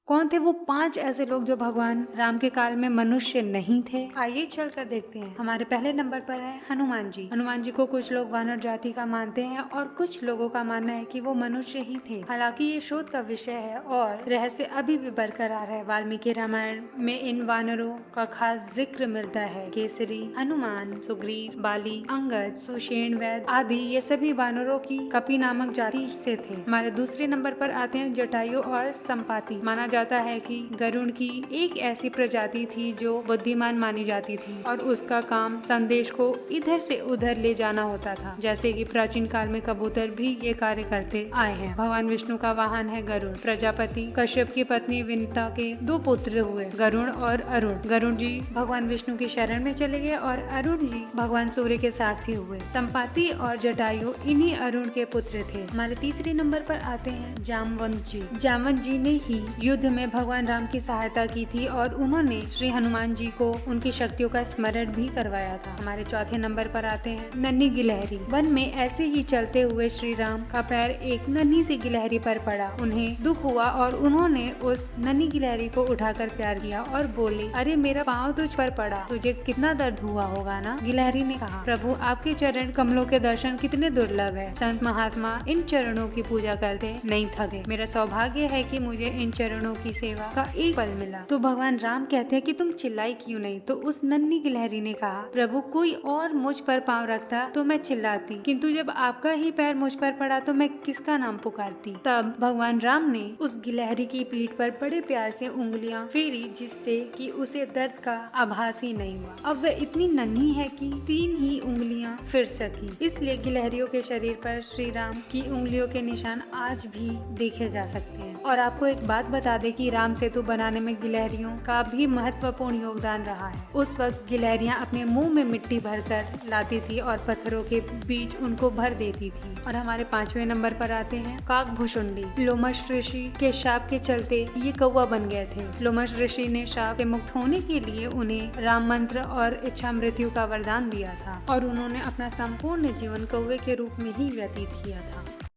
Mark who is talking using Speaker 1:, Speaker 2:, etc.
Speaker 1: कौन थे वो 5 ऐसे लोग जो भगवान राम के काल में मनुष्य नहीं थे? आइए चलकर देखते हैं। हमारे पहले नंबर पर है हनुमान जी। हनुमान जी को कुछ लोग वानर जाति का मानते हैं और कुछ लोगों का मानना है कि वो मनुष्य ही थे। हालांकि ये शोध का विषय है और रहस्य अभी भी बरकरार है। वाल्मीकि रामायण में इन वानरों का खास जिक्र मिलता है। केसरी, हनुमान, सुग्रीव, बाली, अंगद, सुषेण, वैद आदि ये सभी वानरों की कपि नामक जाति से थे। हमारे दूसरे नंबर पर आते हैं जटायु और संपाति। माना जाता है कि गरुड़ की एक ऐसी प्रजाति थी जो बुद्धिमान मानी जाती थी और उसका काम संदेश को इधर से उधर ले जाना होता था, जैसे कि प्राचीन काल में कबूतर भी ये कार्य करते आए हैं। भगवान विष्णु का वाहन है गरुड़। प्रजापति कश्यप की पत्नी विनता के 2 पुत्र हुए, गरुड़ और अरुण। गरुड़ जी भगवान विष्णु की शरण में चले गए और अरुण जी भगवान सूर्य के सारथी हुए। संपाति और जटायु इन्हीं अरुण के पुत्र थे। हमारे तीसरे नंबर पर आते हैं जामवंत जी। जामवंत जी ने ही युद्ध में भगवान राम की सहायता की थी और उन्होंने श्री हनुमान जी को उनकी शक्तियों का स्मरण भी करवाया था। हमारे चौथे नंबर पर आते हैं नन्ही गिलहरी। वन में ऐसे ही चलते हुए श्री राम का पैर एक नन्ही सी गिलहरी पर पड़ा। उन्हें दुख हुआ और उन्होंने उस नन्ही गिलहरी को उठाकर प्यार किया और बोले, अरे मेरा पाँव तुझ पर पड़ा, तुझे कितना दर्द हुआ होगा ना। गिलहरी ने कहा, प्रभु आपके चरण कमलों के दर्शन कितने दुर्लभ है। संत महात्मा इन चरणों की पूजा करते नहीं थके। मेरा सौभाग्य है कि मुझे इन चरणों की सेवा का एक पल मिला। तो भगवान राम कहते हैं कि तुम चिल्लाई क्यों नहीं? तो उस नन्ही गिलहरी ने कहा, प्रभु कोई और मुझ पर पाँव रखता तो मैं चिल्लाती, किंतु जब आपका ही पैर मुझ पर पड़ा तो मैं किसका नाम पुकारती। तब भगवान राम ने उस गिलहरी की पीठ पर बड़े प्यार से उंगलियां फेरी, जिससे कि उसे दर्द का आभास ही नहीं हुआ। अब वह इतनी नन्ही है कि 3 ही उंगलियां फिर सकी। इसलिए गिलहरियों के शरीर पर श्री राम की उंगलियों के निशान आज भी देखे जा सकते हैं। और आपको एक बात बता दें कि राम सेतु बनाने में गिलहरियों का भी महत्वपूर्ण योगदान रहा है। उस वक्त गिलहरियां अपने मुंह में मिट्टी भरकर लाती थी और पत्थरों के बीच उनको भर देती थी। और हमारे 5वें नंबर पर आते हैं काकभूषुंडी। लोमश ऋषि के शाप के चलते ये कौवा बन गए थे। लोमश ऋषि ने शाप से मुक्त होने के लिए उन्हें राम मंत्र और इच्छा मृत्यु का वरदान दिया था और उन्होंने अपना संपूर्ण जीवन कौवे के रूप में ही व्यतीत किया था।